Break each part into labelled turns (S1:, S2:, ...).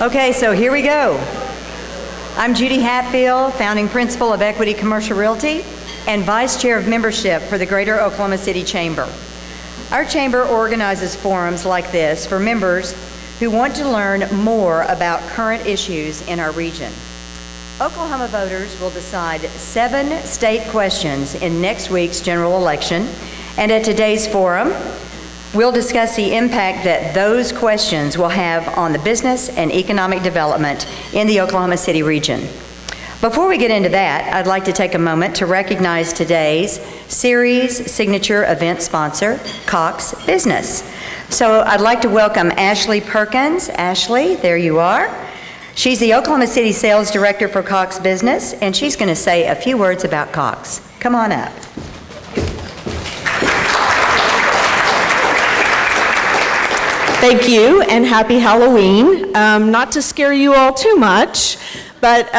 S1: Okay, so here we go. I'm Judy Hatfield, founding principal of Equity Commercial Realty and vice chair of membership for the Greater Oklahoma City Chamber. Our chamber organizes forums like this for members who want to learn more about current issues in our region. Oklahoma voters will decide 7 state questions in next week's general election, and at today's forum, we'll discuss the impact that those questions will have on the business and economic development in the Oklahoma City region. Before we get into that, I'd like to take a moment to recognize today's series signature event sponsor, Cox Business. So I'd like to welcome Ashley Perkins. Ashley, there you are. She's the Oklahoma City Sales Director for Cox Business, and she's going to say a few words about Cox. Come on up.
S2: Thank you, and happy Halloween. Not to scare you all too much, but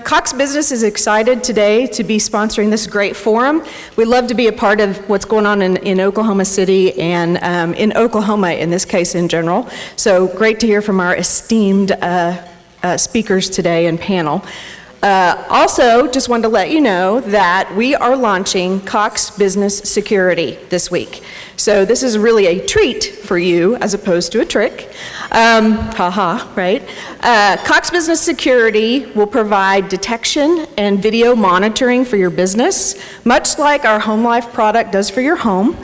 S2: Cox Business is excited today to be sponsoring this great forum. We'd love to be a part of what's going on in Oklahoma City and in Oklahoma, in this case, in general. So great to hear from our esteemed speakers today and panel. Also, just wanted to let you know that we are launching Cox Business Security this week. So this is really a treat for you as opposed to a trick. Right? Cox Business Security will provide detection and video monitoring for your business, much like our Home Life product does for your home.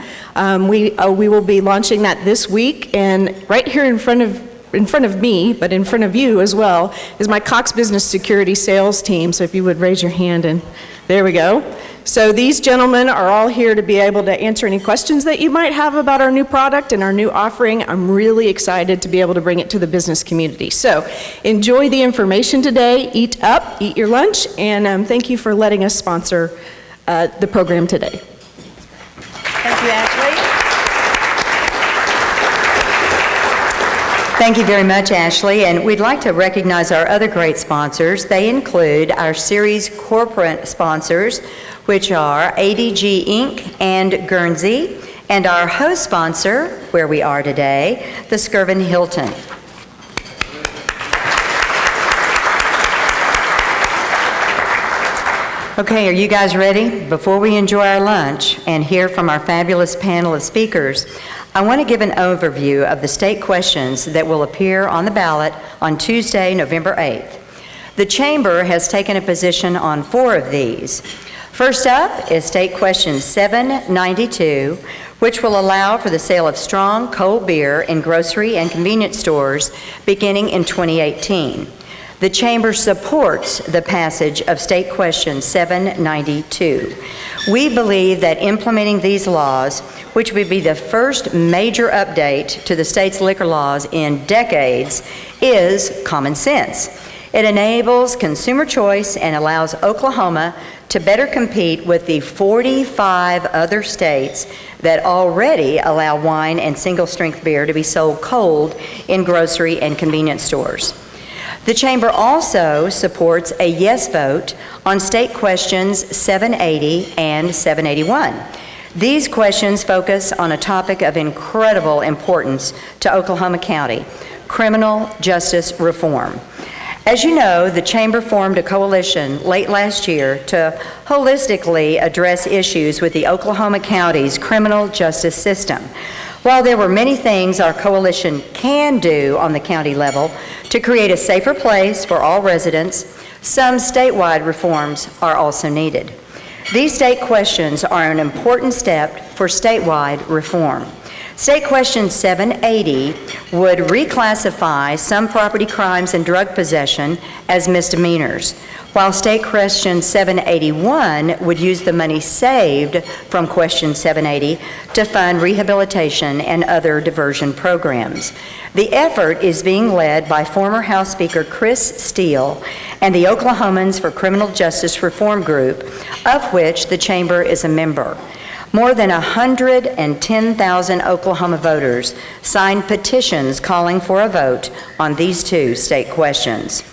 S2: We will be launching that this week, and right here in front of me, but in front of you as well, is my Cox Business Security sales team. So if you would raise your hand, and there we go. So these gentlemen are all here to be able to answer any questions that you might have about our new product and our new offering. I'm really excited to be able to bring it to the business community. So enjoy the information today, eat up, eat your lunch, and thank you for letting us sponsor the program today.
S1: Thank you, Ashley. Thank you very much, Ashley, and we'd like to recognize our other great sponsors. They include our series corporate sponsors, which are ADG Inc. and Guernsey, and our host sponsor, where we are today, the Skirvin Hilton. Okay, are you guys ready? Before we enjoy our lunch and hear from our fabulous panel of speakers, I want to give an overview of the state questions that will appear on the ballot on Tuesday, November 8th. The Chamber has taken a position on 4 of these. First up is State Question 792, which will allow for the sale of strong cold beer in grocery and convenience stores beginning in 2018. The Chamber supports the passage of State Question 792. We believe that implementing these laws, which would be the first major update to the state's liquor laws in decades, is common sense. It enables consumer choice and allows Oklahoma to better compete with the 45 other states that already allow wine and single-strength beer to be sold cold in grocery and convenience stores. The Chamber also supports a yes vote on State Questions 780 and 781. These questions focus on a topic of incredible importance to Oklahoma County: criminal justice reform. As you know, the Chamber formed a coalition late last year to holistically address issues with the Oklahoma County's criminal justice system. While there were many things our coalition can do on the county level to create a safer place for all residents, some statewide reforms are also needed. These state questions are an important step for statewide reform. State Question 780 would reclassify some property crimes and drug possession as misdemeanors, while State Question 781 would use the money saved from Question 780 to fund rehabilitation and other diversion programs. The effort is being led by former House Speaker Kris Steele and the Oklahomans for Criminal Justice Reform Group, of which the Chamber is a member. More than 110,000 Oklahoma voters signed petitions calling for a vote on these 2 state questions.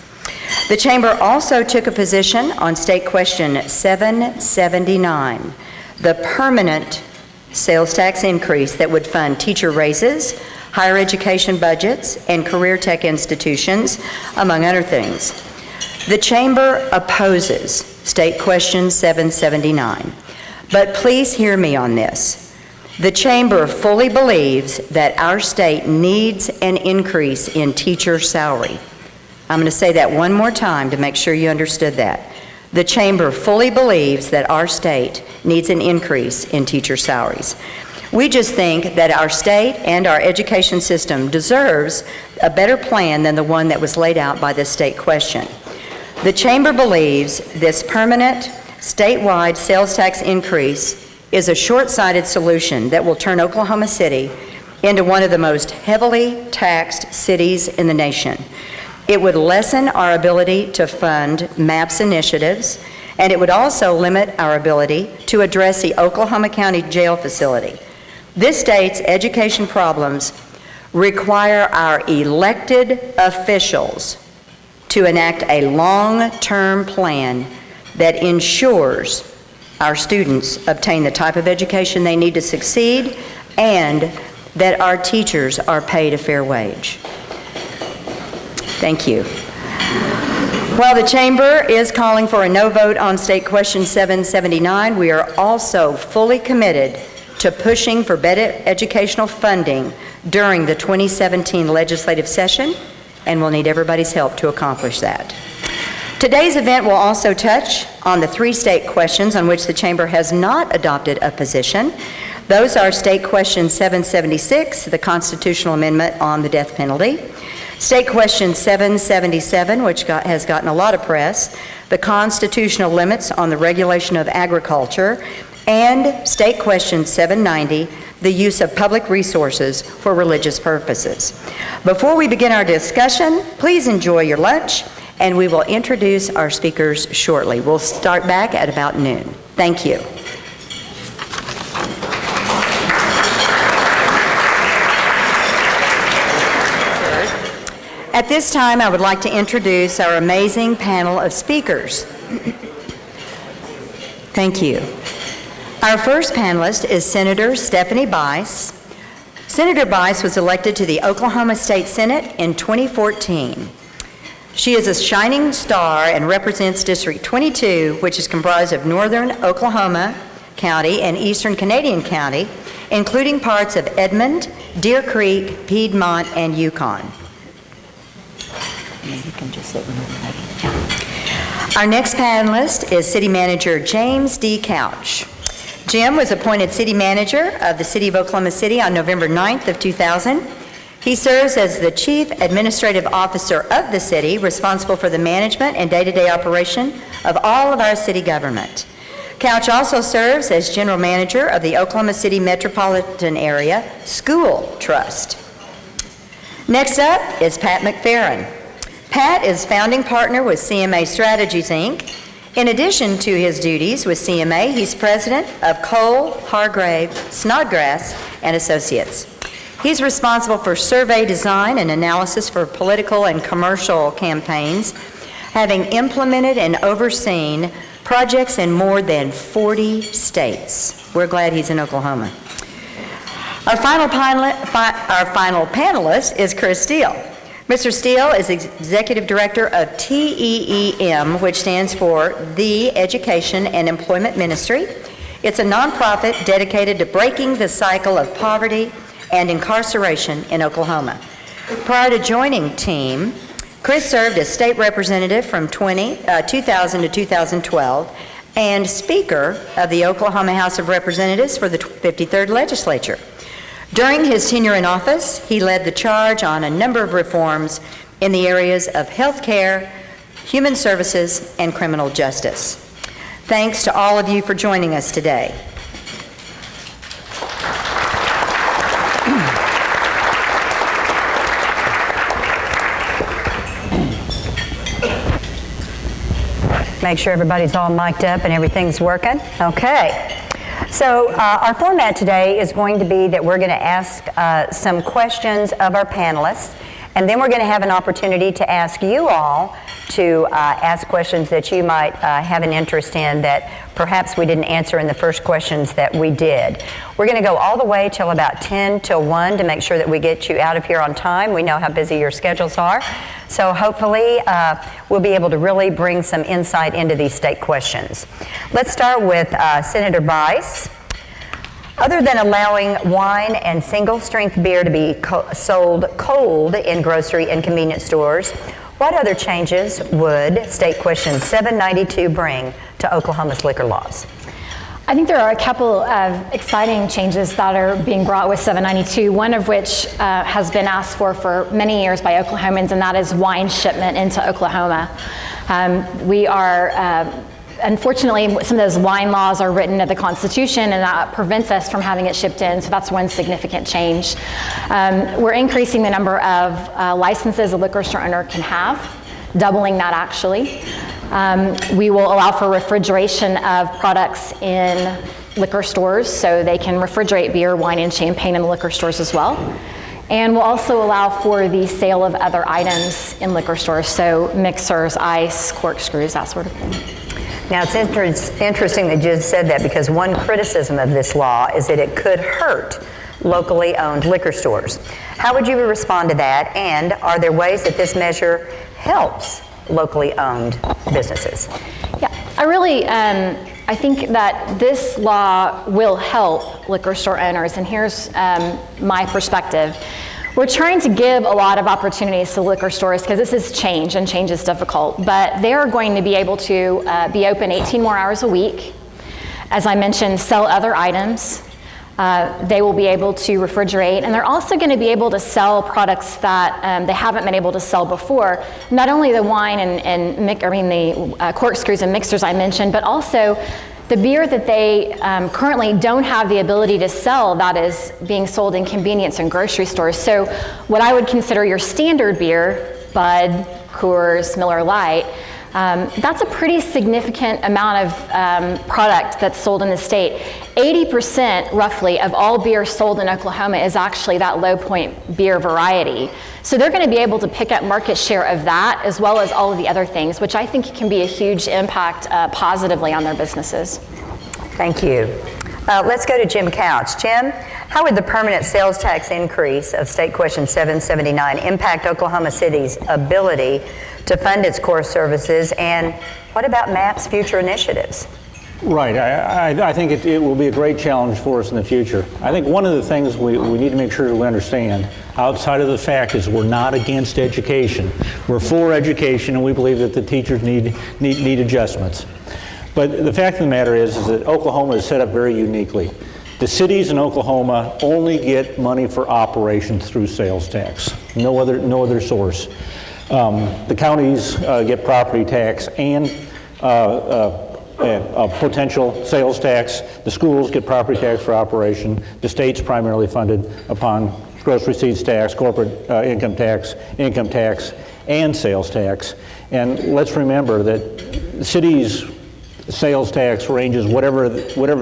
S1: The Chamber also took a position on State Question 779, the permanent sales tax increase that would fund teacher raises, higher education budgets, and career tech institutions, among other things. The Chamber opposes State Question 779, but please hear me on this. The Chamber fully believes that our state needs an increase in teacher salary. I'm going to say that one more time to make sure you understood that. The Chamber fully believes that our state needs an increase in teacher salaries. We just think that our state and our education system deserves a better plan than the one that was laid out by this State Question. The Chamber believes this permanent statewide sales tax increase is a short-sighted solution that will turn Oklahoma City into one of the most heavily taxed cities in the nation. It would lessen our ability to fund MAPS initiatives, and it would also limit our ability to address the Oklahoma County Jail facility. This state's education problems require our elected officials to enact a long-term plan that ensures our students obtain the type of education they need to succeed and that our teachers are paid a fair wage. Thank you. While the Chamber is calling for a no vote on State Question 779, we are also fully committed to pushing for better educational funding during the 2017 legislative session, and we'll need everybody's help to accomplish that. Today's event will also touch on the 3 state questions on which the Chamber has not adopted a position. Those are State Question 776, the constitutional amendment on the death penalty, State Question 777, which has gotten a lot of press, the constitutional limits on the regulation of agriculture, and State Question 790, the use of public resources for religious purposes. Before we begin our discussion, please enjoy your lunch, and we will introduce our speakers shortly. We'll start back at about noon. Thank you. At this time, I would like to introduce our amazing panel of speakers. Thank you. Our first panelist is Senator Stephanie Bice. Senator Bice was elected to the Oklahoma State Senate in 2014. She is a shining star and represents District 22, which is comprised of northern Oklahoma County and eastern Canadian County, including parts of Edmond, Deer Creek, Piedmont, and Yukon. You can just sit with me. Our next panelist is City Manager James D. Couch. Jim was appointed City Manager of the City of Oklahoma City on November 9th of 2000. He serves as the Chief Administrative Officer of the city, responsible for the management and day-to-day operation of all of our city government. Couch also serves as General Manager of the Oklahoma City Metropolitan Area School Trust. Next up is Pat McFerron. Pat is founding partner with CMA Strategies, Inc. In addition to his duties with CMA, he's president of Cole, Hargrave, Snodgrass, and Associates. He's responsible for survey design and analysis for political and commercial campaigns, having implemented and overseen projects in more than 40 states. We're glad he's in Oklahoma. Our final panelist is Kris Steele. Mr. Steele is Executive Director of TEEM, which stands for the Education and Employment Ministry. It's a nonprofit dedicated to breaking the cycle of poverty and incarceration in Oklahoma. Prior to joining TEEM, Kris served as state representative from 2000 to 2012 and Speaker of the Oklahoma House of Representatives for the 53rd Legislature. During his tenure in office, he led the charge on a number of reforms in the areas of health care, human services, and criminal justice. Thanks to all of you for joining us today. Make sure everybody's all mic'd up and everything's working. Okay. So our format today is going to be that we're going to ask some questions of our panelists, And then we're going to have an opportunity to ask you all to ask questions that you might have an interest in that perhaps we didn't answer in the first questions that we did. We're going to go all the way till about 10 till 1 to make sure that we get you out of here on time. We know how busy your schedules are. So hopefully we'll be able to really bring some insight into these state questions. Let's start with Senator Bice. Other than allowing wine and single-strength beer to be sold cold in grocery and convenience stores, what other changes would State Question 792 bring to Oklahoma's liquor laws?
S3: I think there are a couple of exciting changes that are being brought with 792, one of which has been asked for many years by Oklahomans, and that is wine shipment into Oklahoma. We are unfortunately, some of those wine laws are written into the Constitution, and that prevents us from having it shipped in, so that's one significant change. We're increasing the number of licenses a liquor store owner can have, doubling that actually. We will allow for refrigeration of products in liquor stores, so they can refrigerate beer, wine, and champagne in the liquor stores as well. And we'll also allow for the sale of other items in liquor stores, so mixers, ice, corkscrews, that sort of thing.
S1: Now, it's interesting that you just said that, because one criticism of this law is that it could hurt locally owned liquor stores. How would you respond to that? And are there ways that this measure helps locally owned businesses?
S3: Yeah, I think that this law will help liquor store owners, and here's my perspective. We're trying to give a lot of opportunities to liquor stores because this is change, and change is difficult, but they're going to be able to be open 18 more hours a week. As I mentioned, sell other items. They will be able to refrigerate, and they're also going to be able to sell products that they haven't been able to sell before. Not only the wine the corkscrews and mixers I mentioned, but also the beer that they currently don't have the ability to sell that is being sold in convenience and grocery stores. So what I would consider your standard beer, Bud, Coors, Miller Lite, that's a pretty significant amount of product that's sold in the state. 80% roughly of all beer sold in Oklahoma is actually that low point beer variety. So they're going to be able to pick up market share of that as well as all of the other things, which I think can be a huge impact positively on their businesses.
S1: Thank you. Let's go to Jim Couch. Jim, how would the permanent sales tax increase of State Question 779 impact Oklahoma City's ability to fund its core services, and what about MAP's future initiatives?
S4: Right. I think it will be a great challenge for us in the future. I think one of the things we need to make sure we understand, outside of the fact, is we're not against education. We're for education, and we believe that the teachers need adjustments. But the fact of the matter is that Oklahoma is set up very uniquely. The cities in Oklahoma only get money for operations through sales tax, no other source. The counties get property tax and a potential sales tax. The schools get property tax for operation. The state's primarily funded upon gross receipts tax, corporate income tax, and sales tax. And let's remember that the cities' sales tax ranges whatever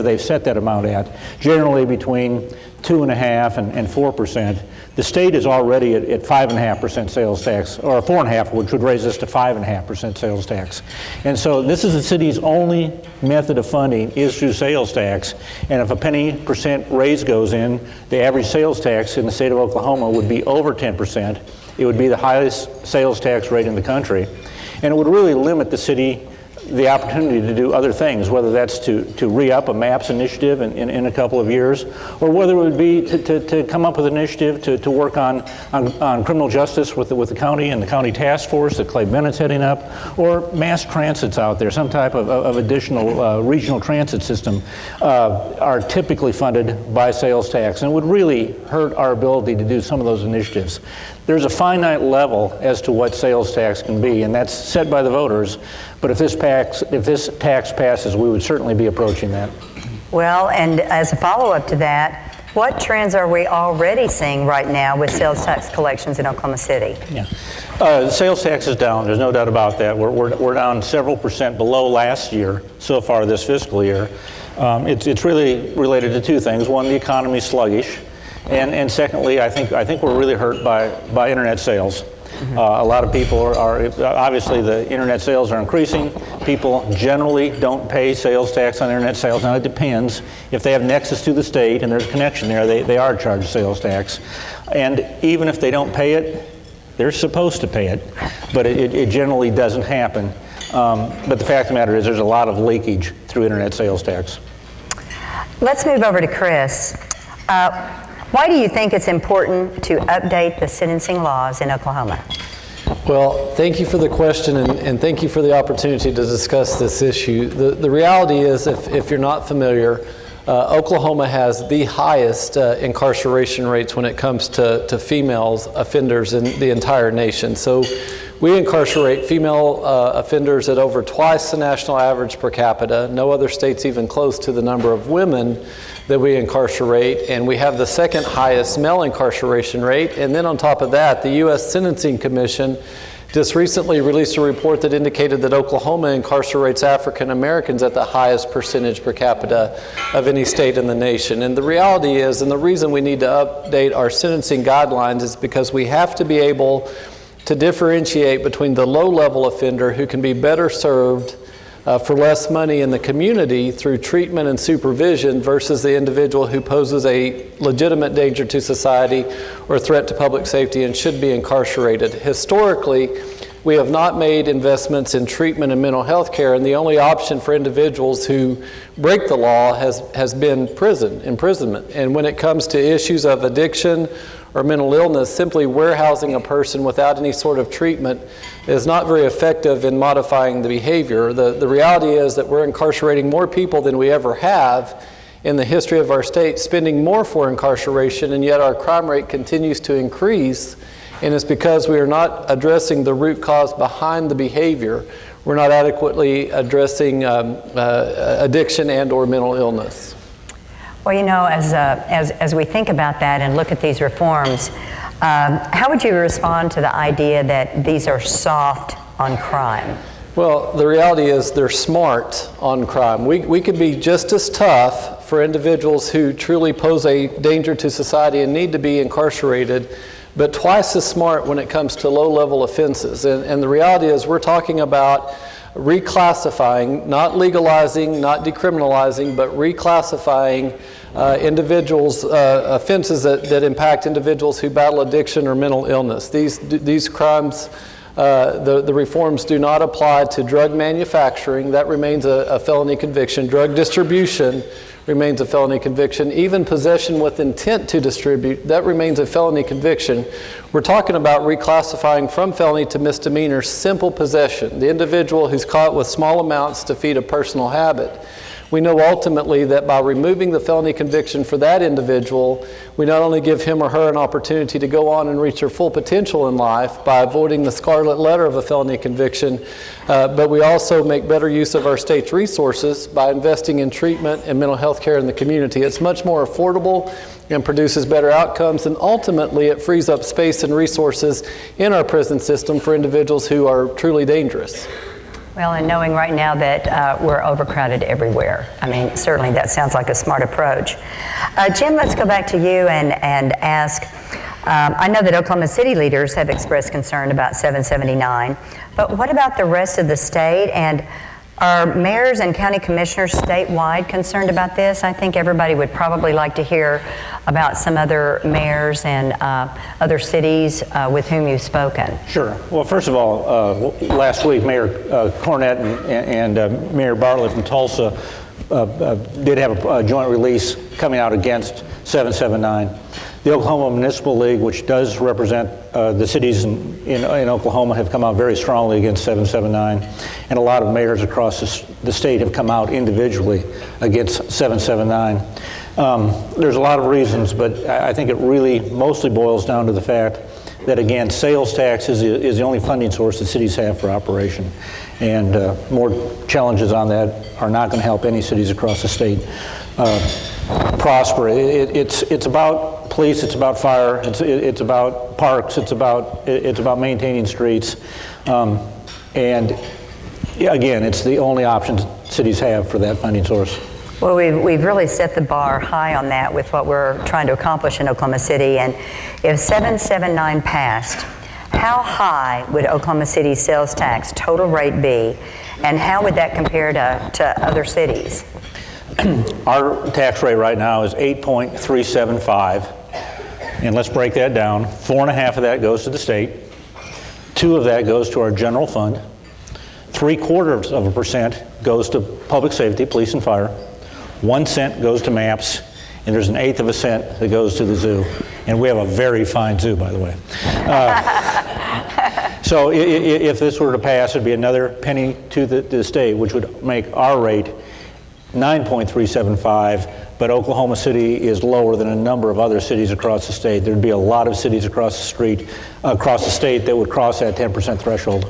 S4: they've set that amount at, generally between 2.5% and 4%. The state is already at 5.5% sales tax, or 4.5%, which would raise us to 5.5% sales tax. And so this is the city's only method of funding is through sales tax. And if a penny percent raise goes in, the average sales tax in the state of Oklahoma would be over 10%. It would be the highest sales tax rate in the country. And it would really limit the city the opportunity to do other things, whether that's to re-up a MAPS initiative in a couple of years, or whether it would be to come up with an initiative to work on criminal justice with the county and the county task force that Clay Bennett's heading up, or mass transits out there, some type of additional regional transit system are typically funded by sales tax, and it would really hurt our ability to do some of those initiatives. There's a finite level as to what sales tax can be, and that's set by the voters. But if this tax passes, we would certainly be approaching that.
S1: Well, and as a follow-up to that, what trends are we already seeing right now with sales tax collections in Oklahoma City?
S4: Yeah, the sales tax is down. There's no doubt about that. We're down several percent below last year so far this fiscal year. It's really related to two things. One, the economy's sluggish. And secondly, I think we're really hurt by internet sales. A lot of people are obviously the internet sales are increasing. People generally don't pay sales tax on internet sales. Now it depends. If they have nexus to the state and there's a connection there, they are charged sales tax. And even if they don't pay it, they're supposed to pay it. But it generally doesn't happen. But the fact of the matter is there's a lot of leakage through internet sales tax.
S1: Let's move over to Kris. Why do you think it's important to update the sentencing laws in Oklahoma?
S5: Well, thank you for the question, and thank you for the opportunity to discuss this issue. The reality is, if you're not familiar, Oklahoma has the highest incarceration rates when it comes to female offenders in the entire nation. So we incarcerate female offenders at over twice the national average per capita. No other state's even close to the number of women that we incarcerate, and we have the second highest male incarceration rate. And then on top of that, the U.S. Sentencing Commission just recently released a report that indicated that Oklahoma incarcerates African Americans at the highest percentage per capita of any state in the nation. And the reality is, and the reason we need to update our sentencing guidelines is because we have to be able to differentiate between the low-level offender who can be better served for less money in the community through treatment and supervision versus the individual who poses a legitimate danger to society or threat to public safety and should be incarcerated. Historically, we have not made investments in treatment and mental health care, and the only option for individuals who break the law has been imprisonment. And when it comes to issues of addiction or mental illness, simply warehousing a person without any sort of treatment is not very effective in modifying the behavior. The reality is that we're incarcerating more people than we ever have in the history of our state, spending more for incarceration, and yet our crime rate continues to increase, and it's because we are not addressing the root cause behind the behavior. We're not adequately addressing addiction and or mental illness.
S1: Well, you know, as we think about that and look at these reforms, how would you respond to the idea that these are soft on crime?
S5: Well, the reality is they're smart on crime. We could be just as tough for individuals who truly pose a danger to society and need to be incarcerated, but twice as smart when it comes to low-level offenses. And the reality is we're talking about reclassifying, not legalizing, not decriminalizing, but reclassifying individuals' offenses that impact individuals who battle addiction or mental illness. These crimes, the reforms do not apply to drug manufacturing. That remains a felony conviction. Drug distribution remains a felony conviction. Even possession with intent to distribute, that remains a felony conviction. We're talking about reclassifying from felony to misdemeanor simple possession, the individual who's caught with small amounts to feed a personal habit. We know ultimately that by removing the felony conviction for that individual, we not only give him or her an opportunity to go on and reach their full potential in life by avoiding the scarlet letter of a felony conviction, but we also make better use of our state's resources by investing in treatment and mental health care in the community. It's much more affordable and produces better outcomes, and ultimately it frees up space and resources in our prison system for individuals who are truly dangerous.
S1: Well, and knowing right now that we're overcrowded everywhere, I mean, certainly that sounds like a smart approach. Jim, let's go back to you and ask, I know that Oklahoma City leaders have expressed concern about 779, but what about the rest of the state, and are mayors and county commissioners statewide concerned about this? I think everybody would probably like to hear about some other mayors and other cities with whom you've spoken.
S4: Sure. Well, first of all, last week, Mayor Cornett and Mayor Bartlett from Tulsa did have a joint release coming out against 779. The Oklahoma Municipal League, which does represent the cities in Oklahoma, have come out very strongly against 779, and a lot of mayors across the state have come out individually against 779. There's a lot of reasons, but I think it really mostly boils down to the fact that, again, sales tax is the only funding source that cities have for operation, and more challenges on that are not going to help any cities across the state prosper. It's about police, it's about fire, it's about parks, it's about maintaining streets, and again, it's the only option cities have for that funding source.
S1: Well, we've really set the bar high on that with what we're trying to accomplish in Oklahoma City. And if 779 passed, how high would Oklahoma City's sales tax total rate be? And how would that compare to other cities?
S4: Our tax rate right now is 8.375. And let's break that down. 4.5 of that goes to the state. 2 of that goes to our general fund. 0.75% goes to public safety, police and fire. 1 cent goes to MAPS, and there's 1/8 of a cent that goes to the zoo. And we have a very fine zoo, by the way. So if this were to pass, it'd be another penny to the state, which would make our rate 9.375, but Oklahoma City is lower than a number of other cities across the state. There'd be a lot of cities across the state that would cross that 10% threshold.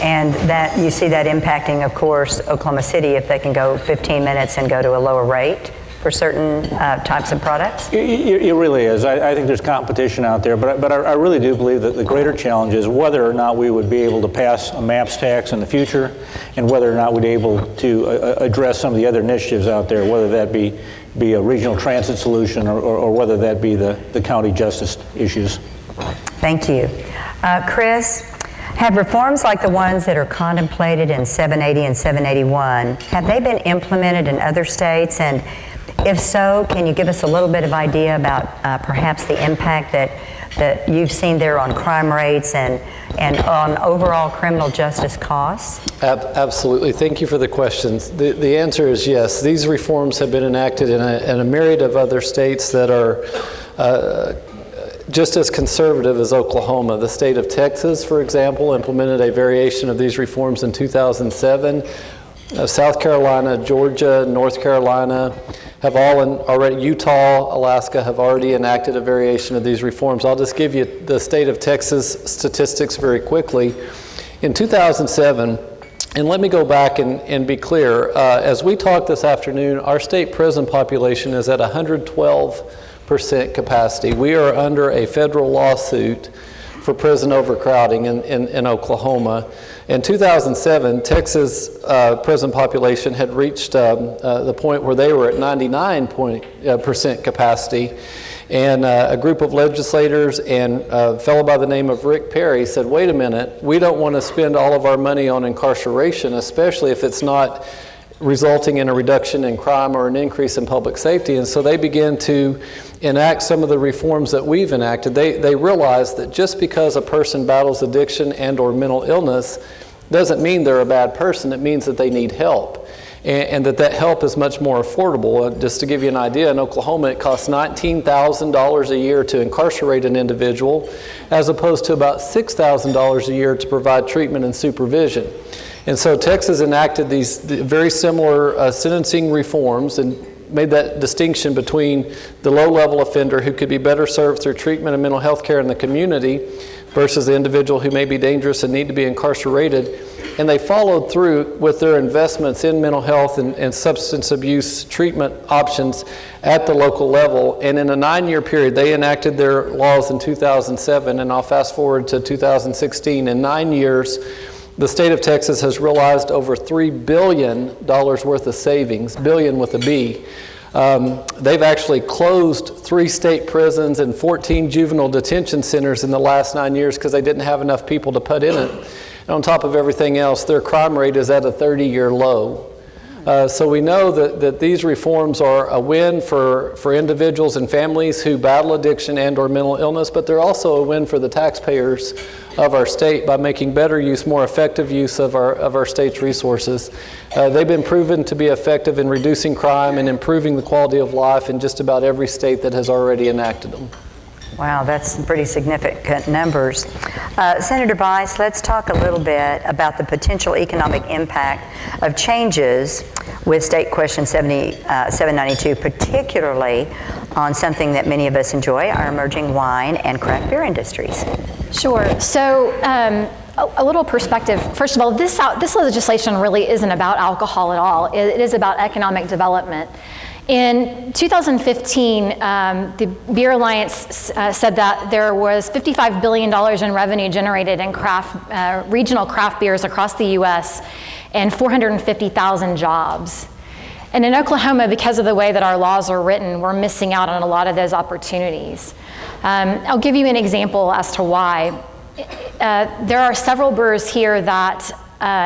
S1: And that you see that impacting, of course, Oklahoma City if they can go 15 minutes and go to a lower rate for certain types of products?
S4: It really is. I think there's competition out there, but I really do believe that the greater challenge is whether or not we would be able to pass a MAPS tax in the future, and whether or not we'd be able to address some of the other initiatives out there, whether that be a regional transit solution or whether that be the county justice issues.
S1: Thank you. Kris, have reforms like the ones that are contemplated in 780 and 781, have they been implemented in other states? And if so, can you give us a little bit of idea about perhaps the impact that you've seen there on crime rates and on overall criminal justice costs?
S5: Absolutely. Thank you for the questions. The answer is yes. These reforms have been enacted in a myriad of other states that are just as conservative as Oklahoma. The state of Texas, for example, implemented a variation of these reforms in 2007. South Carolina, Georgia, North Carolina have all already, Utah, Alaska have already enacted a variation of these reforms. I'll just give you the state of Texas statistics very quickly. In 2007, and let me go back and be clear, as we talk this afternoon, our state prison population is at 112% capacity. We are under a federal lawsuit for prison overcrowding in Oklahoma. In 2007, Texas prison population had reached the point where they were at 99% capacity. And a group of legislators and a fellow by the name of Rick Perry said, wait a minute, we don't want to spend all of our money on incarceration, especially if it's not resulting in a reduction in crime or an increase in public safety. And so they began to enact some of the reforms that we've enacted. They realized that just because a person battles addiction and or mental illness doesn't mean they're a bad person. It means that they need help, and that help is much more affordable. Just to give you an idea, in Oklahoma it costs $19,000 a year to incarcerate an individual, as opposed to about $6,000 a year to provide treatment and supervision. And so Texas enacted these very similar sentencing reforms and made that distinction between the low-level offender who could be better served through treatment and mental health care in the community versus the individual who may be dangerous and need to be incarcerated. And they followed through with their investments in mental health and substance abuse treatment options at the local level. And in a 9-year period, they enacted their laws in 2007, and I'll fast forward to 2016. In 9 years, the state of Texas has realized over $3 billion worth of savings, billion with a B. They've actually closed 3 state prisons and 14 juvenile detention centers in the last 9 years because they didn't have enough people to put in it. And on top of everything else, their crime rate is at a 30-year low. So we know that these reforms are a win for individuals and families who battle addiction and or mental illness, but they're also a win for the taxpayers of our state by making better use, more effective use of our state's resources. They've been proven to be effective in reducing crime and improving the quality of life in just about every state that has already enacted them.
S1: Wow, that's some pretty significant numbers. Senator Bice, let's talk a little bit about the potential economic impact of changes with State Question 792, particularly on something that many of us enjoy, our emerging wine and craft beer industries.
S3: Sure. So a little perspective. First of all, this legislation really isn't about alcohol at all. It is about economic development. In 2015, the Beer Alliance said that there was $55 billion in revenue generated in regional craft beers across the U.S. and 450,000 jobs. And in Oklahoma, because of the way that our laws are written, we're missing out on a lot of those opportunities. I'll give you an example as to why. There are several brewers here that,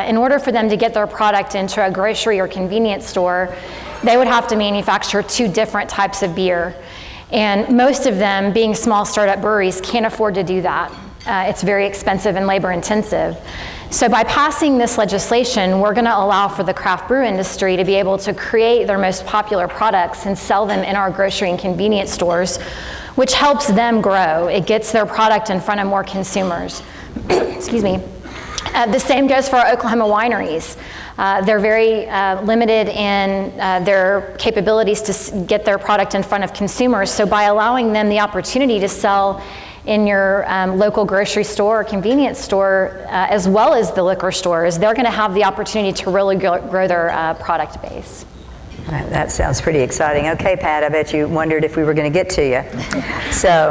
S3: in order for them to get their product into a grocery or convenience store, they would have to manufacture 2 different types of beer. And most of them, being small startup breweries, can't afford to do that. It's very expensive and labor intensive. So by passing this legislation, we're going to allow for the craft brew industry to be able to create their most popular products and sell them in our grocery and convenience stores, which helps them grow. It gets their product in front of more consumers. Excuse me. The same goes for our Oklahoma wineries. They're very limited in their capabilities to get their product in front of consumers. So by allowing them the opportunity to sell in your local grocery store or convenience store, as well as the liquor stores, they're going to have the opportunity to really grow their product base.
S1: That sounds pretty exciting. Okay, Pat, I bet you wondered if we were going to get to you. So,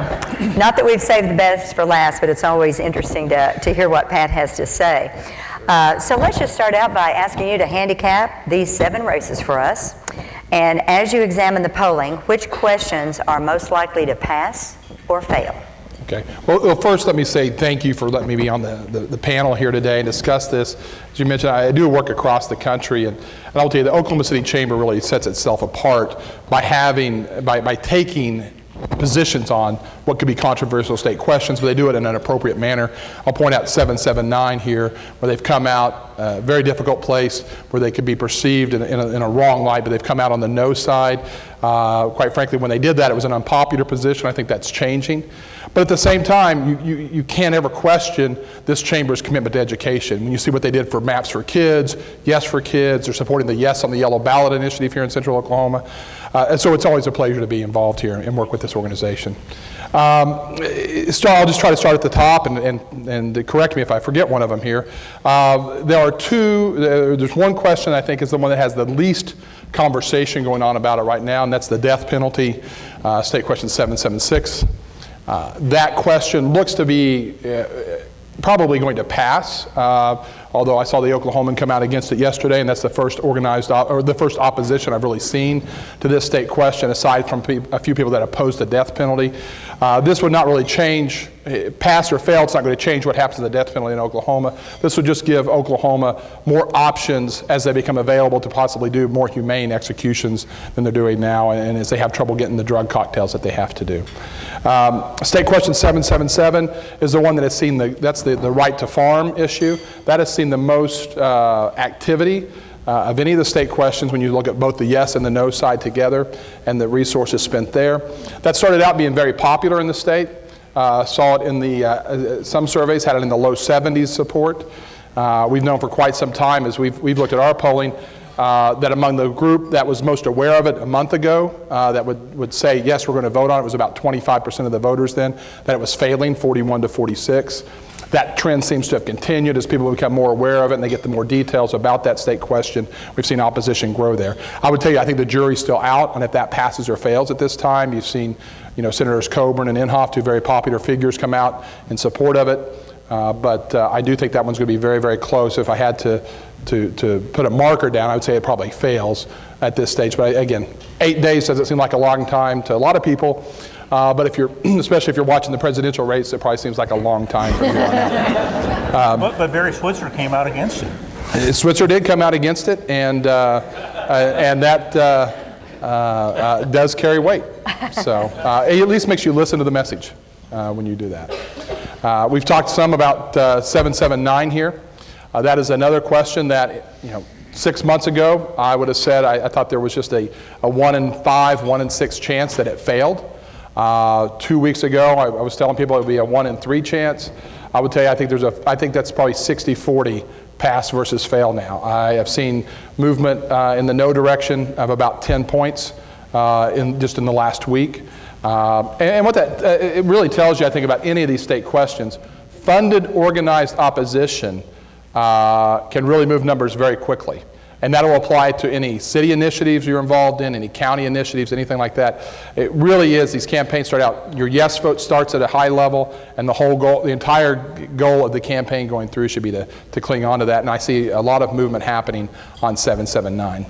S1: not that we've saved the best for last, but it's always interesting to hear what Pat has to say. So let's just start out by asking you to handicap these 7 races for us. And as you examine the polling, which questions are most likely to pass or fail?
S6: Okay. Well, first let me say thank you for letting me be on the panel here today and discuss this. As you mentioned, I do work across the country, and I'll tell you, the Oklahoma City Chamber really sets itself apart by taking positions on what could be controversial state questions, but they do it in an appropriate manner. I'll point out 779 here, where they've come out, a very difficult place, where they could be perceived in a wrong light, but they've come out on the no side. Quite frankly, when they did that, it was an unpopular position. I think that's changing. But at the same time, you can't ever question this chamber's commitment to education. When you see what they did for Maps for Kids, Yes for Kids, they're supporting the Yes on the Yellow Ballot initiative here in Central Oklahoma. And so it's always a pleasure to be involved here and work with this organization. I'll just try to start at the top and correct me if I forget one of them here. There's one question I think is the one that has the least conversation going on about it right now, and that's the death penalty, State Question 776. That question looks to be probably going to pass, although I saw the Oklahoman come out against it yesterday, and that's the first the first opposition I've really seen to this state question, aside from a few people that oppose the death penalty. This would not really change, pass or fail, it's not going to change what happens to the death penalty in Oklahoma. This would just give Oklahoma more options as they become available to possibly do more humane executions than they're doing now, and as they have trouble getting the drug cocktails that they have to do. State Question 777 is the one that has seen that's the right to farm issue. That has seen the most activity of any of the state questions when you look at both the yes and the no side together and the resources spent there. That started out being very popular in the state. Saw it in the, some surveys had it in the low 70s support. We've known for quite some time as we've looked at our polling that among the group that was most aware of it a month ago, that would say, yes, we're going to vote on it, was about 25% of the voters then, that it was failing, 41 to 46. That trend seems to have continued as people become more aware of it and they get the more details about that state question. We've seen opposition grow there. I would tell you, I think the jury's still out on if that passes or fails at this time. You've seen, Senators Coburn and Inhofe, 2 very popular figures, come out in support of it. But I do think that one's going to be very, very close. If I had to put a marker down, I would say it probably fails at this stage. But again, 8 days doesn't seem like a long time to a lot of people. But especially if you're watching the presidential race, it probably seems like a long time from here on out.
S4: But Barry Switzer came out against it.
S6: Switzer did come out against it, and that does carry weight. So it at least makes you listen to the message when you do that. We've talked some about 779 here. That is another question that, 6 months ago, I would have said I thought there was just a 1 in 5, 1 in 6 chance that it failed. 2 weeks ago, I was telling people it would be a 1 in 3 chance. I would tell you, I think that's probably 60-40 pass versus fail now. I have seen movement in the no direction of about 10 points in the last week. And what that it really tells you, I think, about any of these state questions, funded, organized opposition can really move numbers very quickly. And that'll apply to any city initiatives you're involved in, any county initiatives, anything like that. It really is, these campaigns start out, your yes vote starts at a high level, and the entire goal of the campaign going through should be to cling on to that. And I see a lot of movement happening on 779.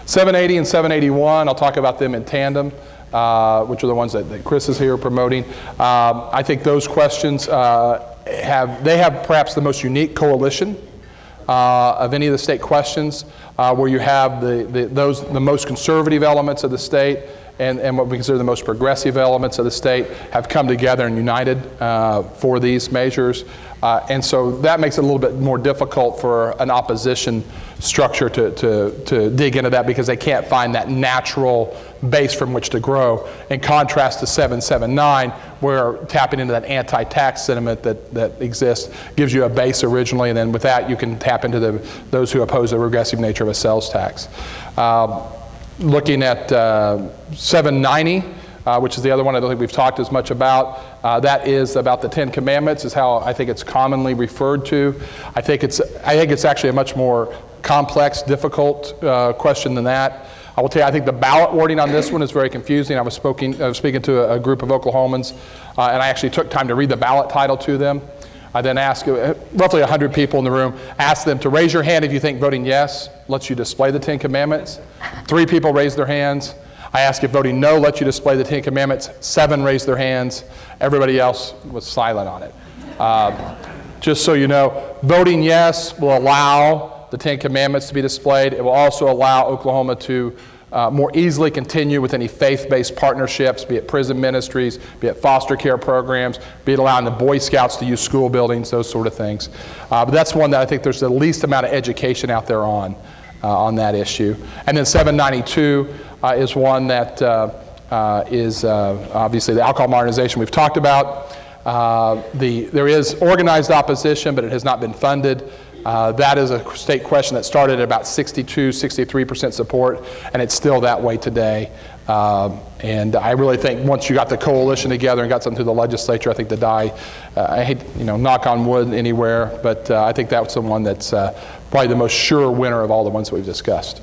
S6: 780 and 781, I'll talk about them in tandem, which are the ones that Kris is here promoting. I think those questions have perhaps the most unique coalition of any of the state questions, where you have the most conservative elements of the state and what we consider the most progressive elements of the state have come together and united for these measures. And so that makes it a little bit more difficult for an opposition structure to dig into that, because they can't find that natural base from which to grow, in contrast to 779, where tapping into that anti-tax sentiment that exists gives you a base originally, and then with that you can tap into those who oppose the regressive nature of a sales tax. Looking at 790, which is the other one I don't think we've talked as much about. That is about the 10 Commandments, is how I think it's commonly referred to. I think it's actually a much more complex, difficult question than that. I will tell you, I think the ballot wording on this one is very confusing. I was speaking to a group of Oklahomans, and I actually took time to read the ballot title to them. I then asked roughly 100 people in the room, asked them to raise your hand if you think voting yes lets you display the 10 Commandments. 3 people raised their hands. I asked if voting no lets you display the 10 Commandments. 7 raised their hands. Everybody else was silent on it. Just so you know, voting yes will allow the 10 Commandments to be displayed. It will also allow Oklahoma to more easily continue with any faith-based partnerships, be it prison ministries, be it foster care programs, be it allowing the Boy Scouts to use school buildings, those sort of things. But that's one that I think there's the least amount of education out there on that issue. And then 792 is one that is obviously the alcohol modernization we've talked about. There is organized opposition, but it has not been funded. That is a state question that started at about 63% support, and it's still that way today. And I really think once you got the coalition together and got something through the legislature, I think the die, I hate, knock on wood anywhere, but I think that's the one that's probably the most sure winner of all the ones that we've discussed.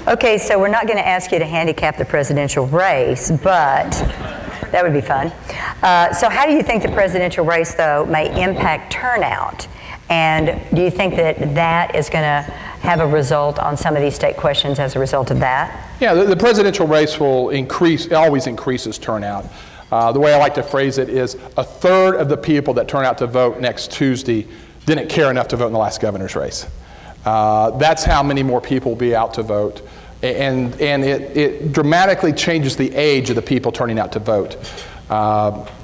S1: Okay, so we're not going to ask you to handicap the presidential race, but that would be fun. So how do you think the presidential race, though, may impact turnout? And do you think that is going to have a result on some of these state questions as a result of that?
S6: Yeah, the presidential race will increase, it always increases turnout. The way I like to phrase it is 1/3 of the people that turn out to vote next Tuesday didn't care enough to vote in the last governor's race. That's how many more people will be out to vote. And it dramatically changes the age of the people turning out to vote.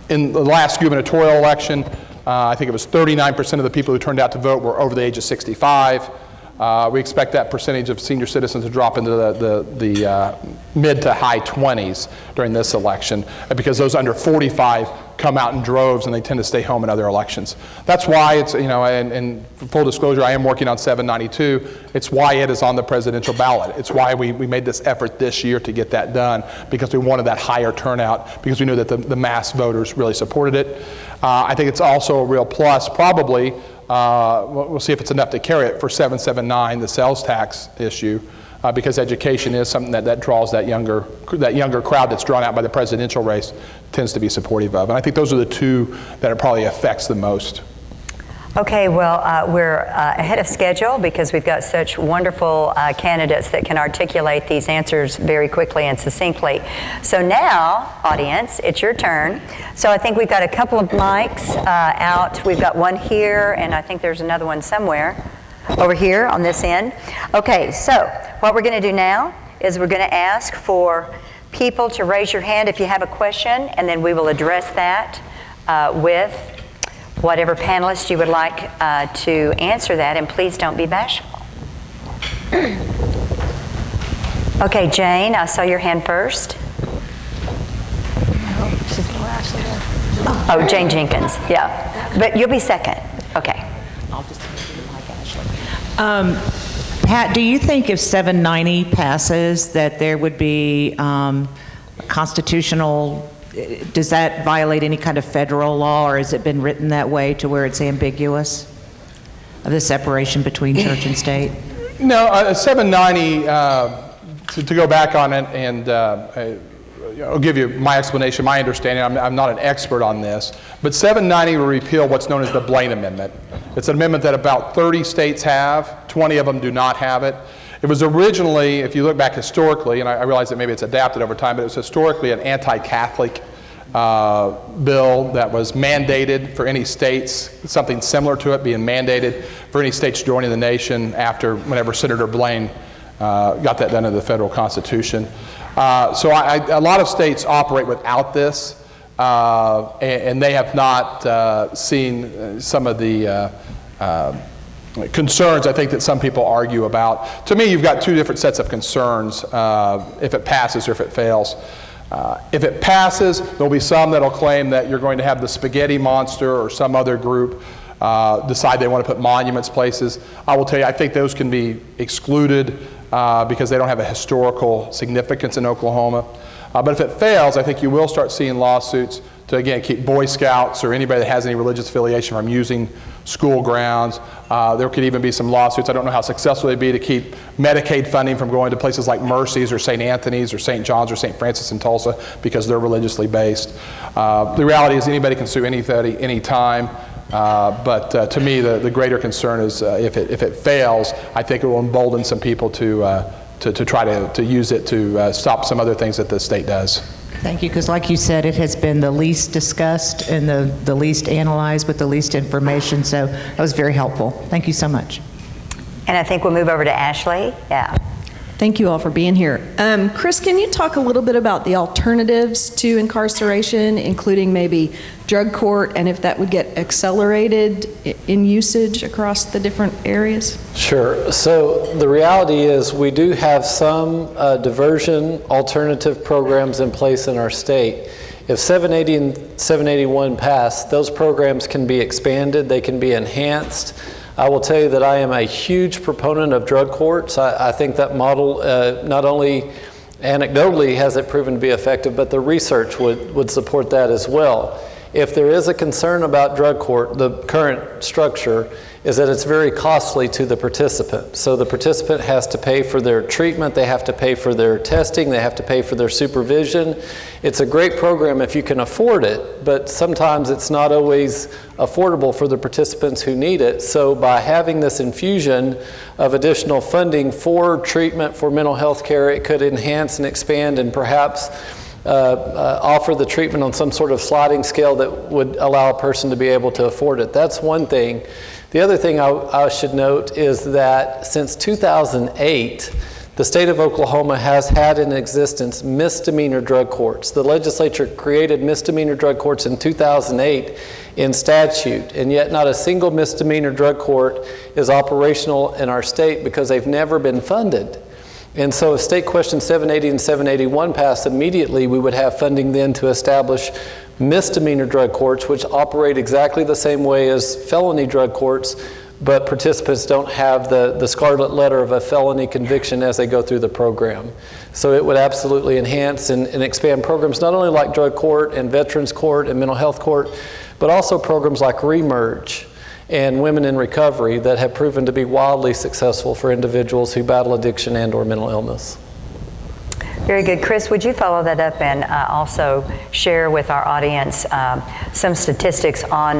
S6: In the last gubernatorial election, I think it was 39% of the people who turned out to vote were over the age of 65. We expect that percentage of senior citizens to drop into the mid to high 20s during this election, because those under 45 come out in droves and they tend to stay home in other elections. That's why it's, and full disclosure, I am working on 792. It's why it is on the presidential ballot. It's why we made this effort this year to get that done, because we wanted that higher turnout, because we knew that the mass voters really supported it. I think it's also a real plus, probably. We'll see if it's enough to carry it for 779, the sales tax issue, because education is something that draws that younger crowd that's drawn out by the presidential race, tends to be supportive of. And I think those are the two that it probably affects the most.
S1: Okay, well, we're ahead of schedule because we've got such wonderful candidates that can articulate these answers very quickly and succinctly. So now, audience, it's your turn. So I think we've got a couple of mics out. We've got one here, and I think there's another one somewhere over here on this end. Okay, so what we're going to do now is we're going to ask for people to raise your hand if you have a question, and then we will address that with whatever panelist you would like to answer that, and please don't be bashful. Okay, Jane, I saw your hand first. Oh, Jane Jenkins, yeah. But you'll be second. Okay.
S7: Pat, do you think if 790 passes that there would be constitutional, does that violate any kind of federal law, or has it been written that way to where it's ambiguous of the separation between church and state?
S6: No, 790, to go back on it, and I'll give you my explanation, my understanding. I'm not an expert on this, but 790 will repeal what's known as the Blaine Amendment. It's an amendment that about 30 states have, 20 of them do not have it. It was originally, if you look back historically, and I realize that maybe it's adapted over time, but it was historically an anti-Catholic bill that was mandated for any states, something similar to it being mandated for any states joining the nation after whenever Senator Blaine got that done in the federal Constitution. So a lot of states operate without this, and they have not seen some of the concerns I think that some people argue about. To me, you've got two different sets of concerns if it passes or if it fails. If it passes, there'll be some that'll claim that you're going to have the spaghetti monster or some other group decide they want to put monuments places. I will tell you, I think those can be excluded because they don't have a historical significance in Oklahoma. But if it fails, I think you will start seeing lawsuits to, again, keep Boy Scouts or anybody that has any religious affiliation from using school grounds. There could even be some lawsuits, I don't know how successful they'd be, to keep Medicaid funding from going to places like Mercy's or St. Anthony's or St. John's or St. Francis in Tulsa because they're religiously based. The reality is anybody can sue anybody anytime. But to me, the greater concern is if it fails, I think it will embolden some people to try to use it to stop some other things that the state does.
S7: Thank you, because like you said, it has been the least discussed and the least analyzed with the least information, so that was very helpful. Thank you so much.
S1: And I think we'll move over to Ashley. Yeah.
S2: Thank you all for being here. Kris, can you talk a little bit about the alternatives to incarceration, including maybe drug court, and if that would get accelerated in usage across the different areas?
S5: Sure. So the reality is we do have some diversion alternative programs in place in our state. If 780 and 781 pass, those programs can be expanded, they can be enhanced. I will tell you that I am a huge proponent of drug courts. I think that model not only anecdotally has it proven to be effective, but the research would support that as well. If there is a concern about drug court, the current structure is that it's very costly to the participant. So the participant has to pay for their treatment, they have to pay for their testing, they have to pay for their supervision. It's a great program if you can afford it, but sometimes it's not always affordable for the participants who need it. So by having this infusion of additional funding for treatment for mental health care, it could enhance and expand and perhaps offer the treatment on some sort of sliding scale that would allow a person to be able to afford it. That's one thing. The other thing I should note is that since 2008, the state of Oklahoma has had in existence misdemeanor drug courts. The legislature created misdemeanor drug courts in 2008 in statute, and yet not a single misdemeanor drug court is operational in our state because they've never been funded. And so if State Question 780 and 781 passed immediately, we would have funding then to establish misdemeanor drug courts, which operate exactly the same way as felony drug courts, but participants don't have the scarlet letter of a felony conviction as they go through the program. So it would absolutely enhance and expand programs not only like drug court and veterans court and mental health court, but also programs like Remerge and Women in Recovery that have proven to be wildly successful for individuals who battle addiction and or mental illness.
S1: Very good. Kris, would you follow that up and also share with our audience some statistics on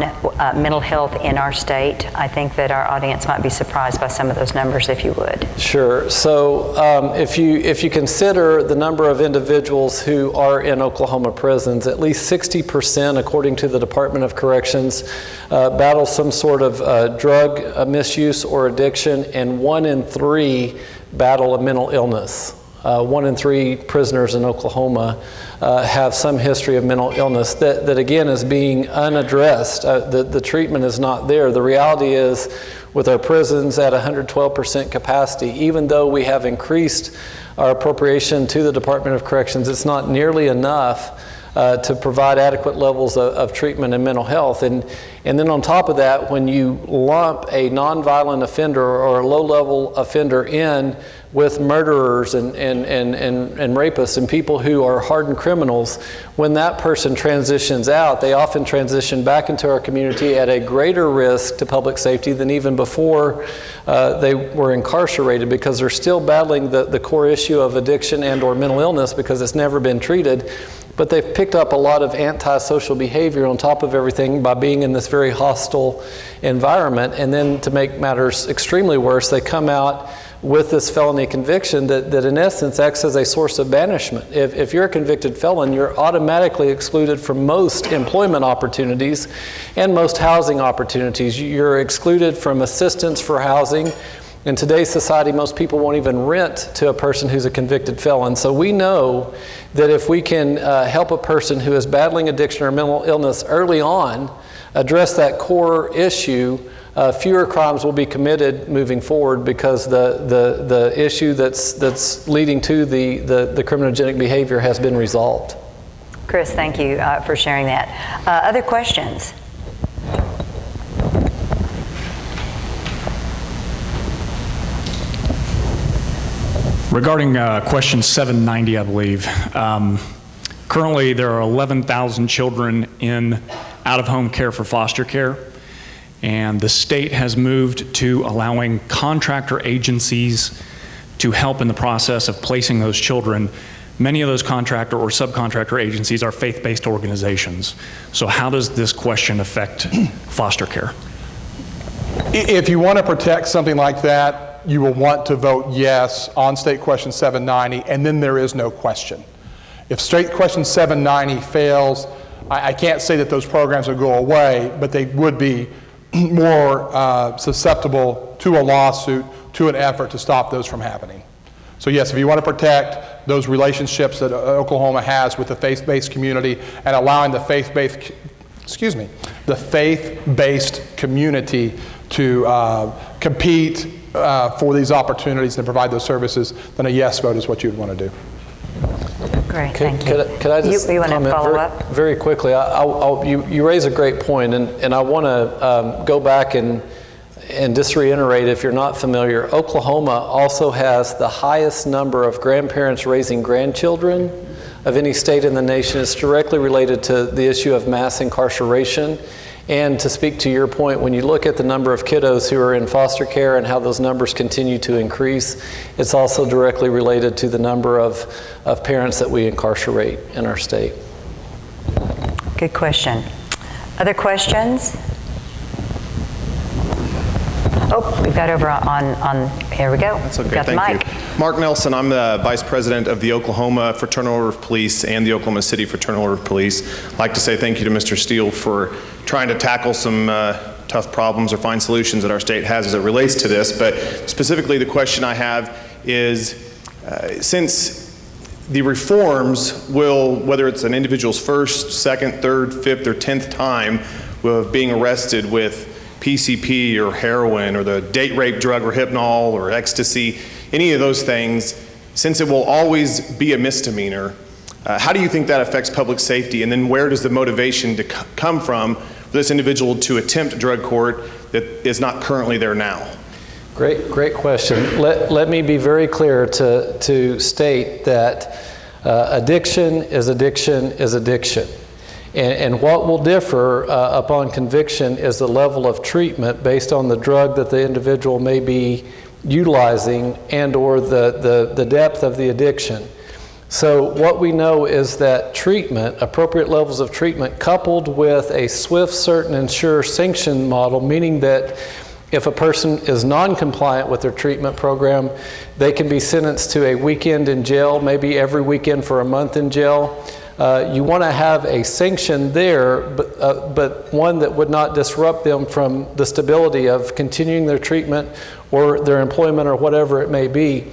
S1: mental health in our state? I think that our audience might be surprised by some of those numbers, if you would.
S5: Sure. So if you consider the number of individuals who are in Oklahoma prisons, at least 60%, according to the Department of Corrections, battle some sort of drug misuse or addiction, and 1 in 3 battle a mental illness. 1 in 3 prisoners in Oklahoma have some history of mental illness that again is being unaddressed. The treatment is not there. The reality is, with our prisons at 112% capacity, even though we have increased our appropriation to the Department of Corrections, it's not nearly enough to provide adequate levels of treatment and mental health. And then on top of that, when you lump a nonviolent offender or a low-level offender in with murderers and rapists and people who are hardened criminals, when that person transitions out, they often transition back into our community at a greater risk to public safety than even before they were incarcerated, because they're still battling the core issue of addiction and or mental illness because it's never been treated. But they've picked up a lot of antisocial behavior on top of everything by being in this very hostile environment. And then to make matters extremely worse, they come out with this felony conviction that in essence acts as a source of banishment. If you're a convicted felon, you're automatically excluded from most employment opportunities and most housing opportunities. You're excluded from assistance for housing. In today's society, most people won't even rent to a person who's a convicted felon. So we know that if we can help a person who is battling addiction or mental illness early on, address that core issue, fewer crimes will be committed moving forward, because the issue that's leading to the criminogenic behavior has been resolved.
S1: Kris, thank you for sharing that. Other questions?
S8: Regarding question 790, I believe, currently there are 11,000 children in out-of-home care for foster care, and the state has moved to allowing contractor agencies to help in the process of placing those children. Many of those contractor or subcontractor agencies are faith-based organizations. So how does this question affect foster care?
S6: If you want to protect something like that, you will want to vote yes on State Question 790, and then there is no question. If State Question 790 fails, I can't say that those programs will go away, but they would be more susceptible to a lawsuit, to an effort to stop those from happening. So yes, if you want to protect those relationships that Oklahoma has with the faith-based community and allowing the faith-based community to compete for these opportunities and provide those services, then a yes vote is what you would want to do.
S1: Great, thank you.
S5: Could I just
S1: you want to
S5: comment
S1: follow up?
S5: very quickly? You raise a great point, and I want to go back and just reiterate, if you're not familiar, Oklahoma also has the highest number of grandparents raising grandchildren of any state in the nation. It's directly related to the issue of mass incarceration. And to speak to your point, when you look at the number of kiddos who are in foster care and how those numbers continue to increase, it's also directly related to the number of parents that we incarcerate in our state.
S1: Good question. Other questions? Oh, we've got over on here we go.
S9: That's okay,
S1: We've got the
S9: thank
S1: mic.
S9: you. Mark Nelson, I'm the Vice President of the Oklahoma Fraternal Order of Police and the Oklahoma City Fraternal Order of Police. I'd like to say thank you to Mr. Steele for trying to tackle some tough problems or find solutions that our state has as it relates to this. But specifically the question I have is, since the reforms will, whether it's an individual's first, second, third, fifth, or 10th time of being arrested with PCP or heroin or the date rape drug or hypnol or ecstasy, any of those things, since it will always be a misdemeanor, how do you think that affects public safety? And then where does the motivation to come from for this individual to attempt drug court that is not currently there now?
S5: Great question. Let me be very clear to state that addiction is addiction is addiction. And what will differ upon conviction is the level of treatment based on the drug that the individual may be utilizing and or the depth of the addiction. So what we know is that treatment, appropriate levels of treatment, coupled with a swift, certain, and sure sanction model, meaning that if a person is non-compliant with their treatment program, they can be sentenced to a weekend in jail, maybe every weekend for a month in jail. You want to have a sanction there, but one that would not disrupt them from the stability of continuing their treatment or their employment or whatever it may be.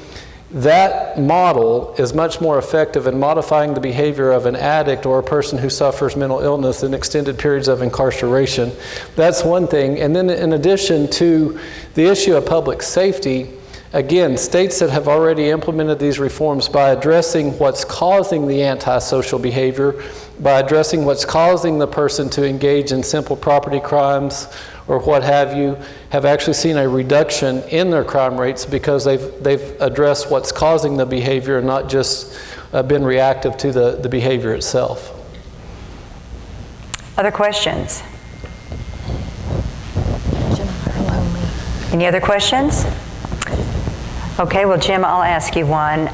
S5: That model is much more effective in modifying the behavior of an addict or a person who suffers mental illness in extended periods of incarceration. That's one thing. And then in addition to the issue of public safety, Again, states that have already implemented these reforms by addressing what's causing the antisocial behavior, by addressing what's causing the person to engage in simple property crimes or what have you, have actually seen a reduction in their crime rates because they've addressed what's causing the behavior and not just been reactive to the behavior itself.
S1: Other questions? Any other questions? Okay, well, Jim, I'll ask you one.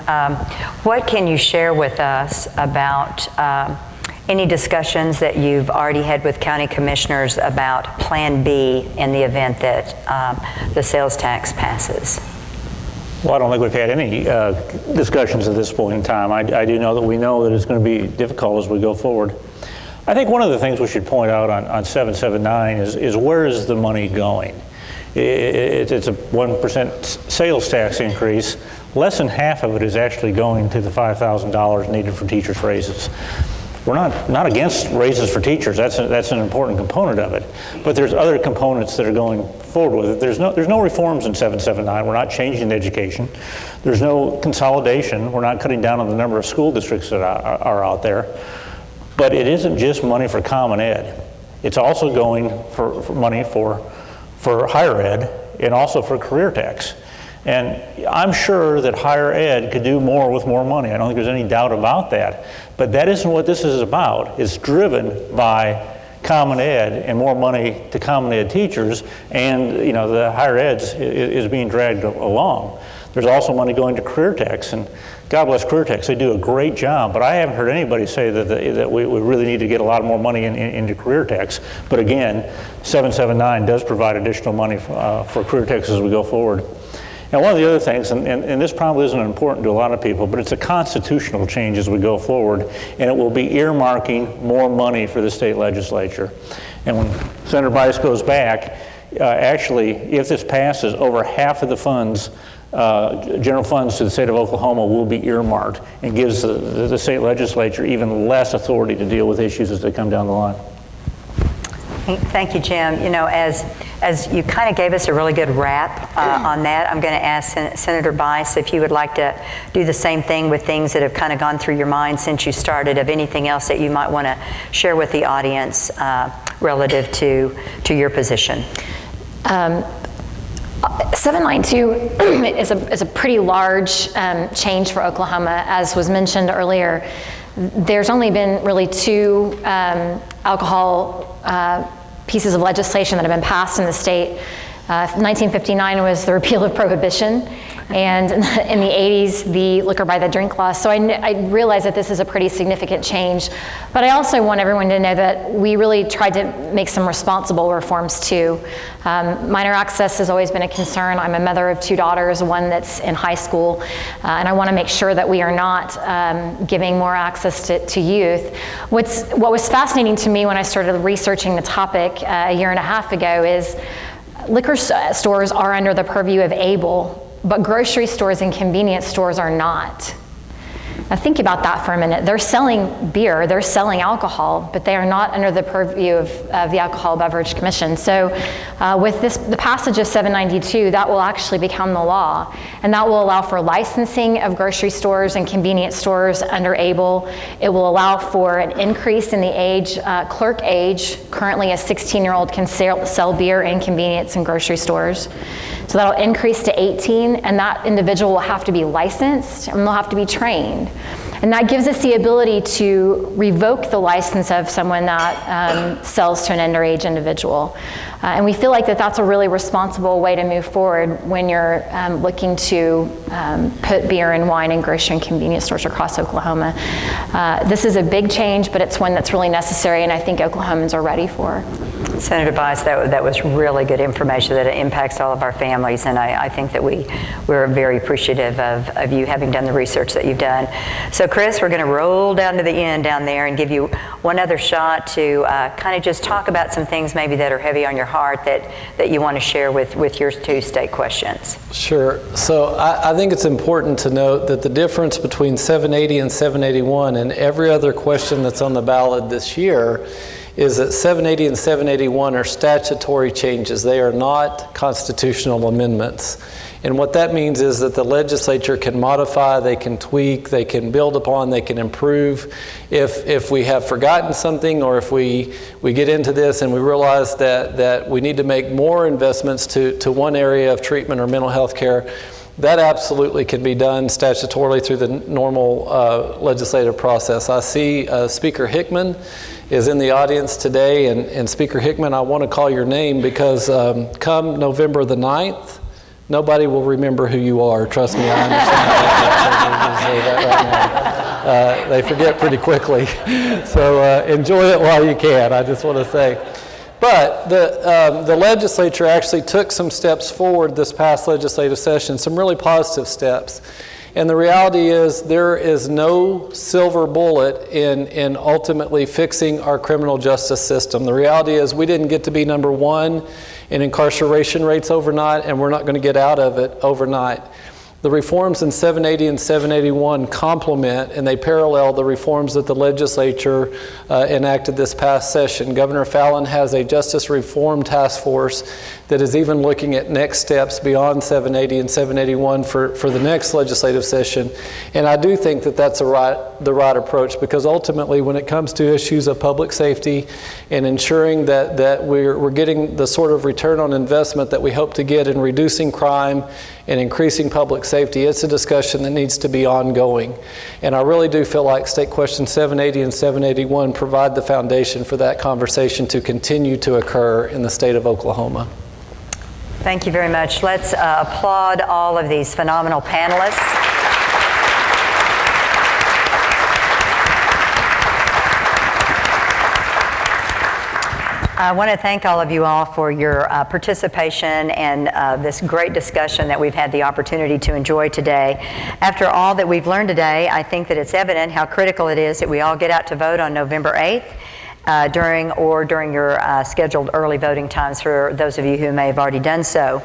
S1: What can you share with us about any discussions that you've already had with county commissioners about Plan B in the event that the sales tax passes?
S4: Well, I don't think we've had any discussions at this point in time. I do know that we know that it's going to be difficult as we go forward. I think one of the things we should point out on 779 is where is the money going? It's a 1% sales tax increase. Less than half of it is actually going to the $5,000 needed for teachers' raises. We're not against raises for teachers. That's an important component of it. But there's other components that are going forward with it. There's no reforms in 779. We're not changing the education. There's no consolidation. We're not cutting down on the number of school districts that are out there. But it isn't just money for Common Ed. It's also going for money for higher ed and also for career tax. And I'm sure that higher ed could do more with more money. I don't think there's any doubt about that. But that isn't what this is about. It's driven by Common Ed and more money to Common Ed teachers, and the higher ed is being dragged along. There's also money going to career tax, and God bless career tax, they do a great job, but I haven't heard anybody say that we really need to get a lot more money into career tax. But again, 779 does provide additional money for career tax as we go forward. And one of the other things, and this probably isn't important to a lot of people, but it's a constitutional change as we go forward, and it will be earmarking more money for the state legislature. And when Senator Bice goes back, actually, if this passes, over half of the funds, general funds to the state of Oklahoma, will be earmarked, and gives the state legislature even less authority to deal with issues as they come down the line.
S1: Thank you, Jim. As you kind of gave us a really good wrap on that, I'm going to ask Senator Bice if you would like to do the same thing with things that have kind of gone through your mind since you started, of anything else that you might want to share with the audience relative to your position.
S3: 792 is a pretty large change for Oklahoma. As was mentioned earlier, there's only been really two alcohol pieces of legislation that have been passed in the state. 1959 was the repeal of prohibition, and in the 80s, the liquor by the drink law. So I realize that this is a pretty significant change, but I also want everyone to know that we really tried to make some responsible reforms too. Minor access has always been a concern. I'm a mother of two daughters, one that's in high school, and I want to make sure that we are not giving more access to youth. What was fascinating to me when I started researching the topic a year and a half ago is liquor stores are under the purview of ABLE, but grocery stores and convenience stores are not. Now think about that for a minute. They're selling beer, they're selling alcohol, but they are not under the purview of the Alcohol Beverage Commission. So with the passage of 792, that will actually become the law, and that will allow for licensing of grocery stores and convenience stores under ABLE. It will allow for an increase in the age, clerk age. Currently a 16-year-old can sell beer in convenience and grocery stores. So that'll increase to 18, and that individual will have to be licensed and they'll have to be trained. And that gives us the ability to revoke the license of someone that sells to an underage individual. And we feel like that's a really responsible way to move forward when you're looking to put beer and wine in grocery and convenience stores across Oklahoma. This is a big change, but it's one that's really necessary, and I think Oklahomans are ready for.
S1: Senator Bice, that was really good information that it impacts all of our families, and I think that we're very appreciative of you having done the research that you've done. So Kris, we're going to roll down to the end down there and give you one other shot to kind of just talk about some things maybe that are heavy on your heart that you want to share with your two state questions.
S5: Sure. So I think it's important to note that the difference between 780 and 781 and every other question that's on the ballot this year is that 780 and 781 are statutory changes. They are not constitutional amendments. And what that means is that the legislature can modify, they can tweak, they can build upon, they can improve. If we have forgotten something, or if we get into this and we realize that we need to make more investments to one area of treatment or mental health care, that absolutely can be done statutorily through the normal legislative process. I see Speaker Hickman is in the audience today, and Speaker Hickman, I want to call your name because come November the 9th, nobody will remember who you are. Trust me, I understand that right now. They forget pretty quickly. So enjoy it while you can, I just want to say. But the legislature actually took some steps forward this past legislative session, some really positive steps. And the reality is there is no silver bullet in ultimately fixing our criminal justice system. The reality is we didn't get to be number one in incarceration rates overnight, and we're not going to get out of it overnight. The reforms in 780 and 781 complement and they parallel the reforms that the legislature enacted this past session. Governor Fallon has a Justice Reform Task Force that is even looking at next steps beyond 780 and 781 for the next legislative session. And I do think that that's the right approach, because ultimately when it comes to issues of public safety and ensuring that we're getting the sort of return on investment that we hope to get in reducing crime and increasing public safety, it's a discussion that needs to be ongoing. And I really do feel like State Question 780 and 781 provide the foundation for that conversation to continue to occur in the state of Oklahoma.
S1: Thank you very much. Let's applaud all of these phenomenal panelists. I want to thank all of you all for your participation and this great discussion that we've had the opportunity to enjoy today. After all that we've learned today, I think that it's evident how critical it is that we all get out to vote on November 8th. During your scheduled early voting times for those of you who may have already done so.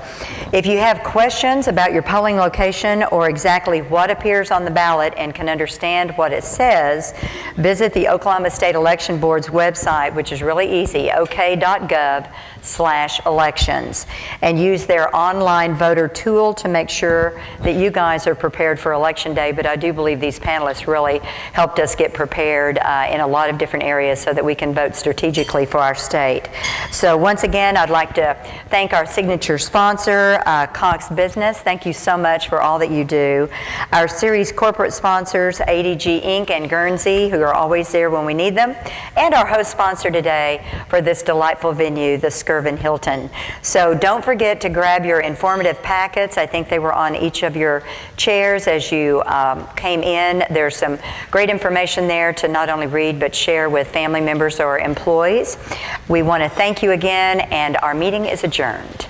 S1: If you have questions about your polling location or exactly what appears on the ballot and can understand what it says, visit the Oklahoma State Election Board's website, which is really easy, ok.gov/elections, and use their online voter tool to make sure that you guys are prepared for Election Day. But I do believe these panelists really helped us get prepared in a lot of different areas so that we can vote strategically for our state. So once again, I'd like to thank our signature sponsor, Cox Business. Thank you so much for all that you do. Our series corporate sponsors, ADG Inc. and Guernsey, who are always there when we need them, and our host sponsor today for this delightful venue, the Skirvin Hilton. So don't forget to grab your informative packets. I think they were on each of your chairs as you came in. There's some great information there to not only read but share with family members or employees. We want to thank you again, and our meeting is adjourned.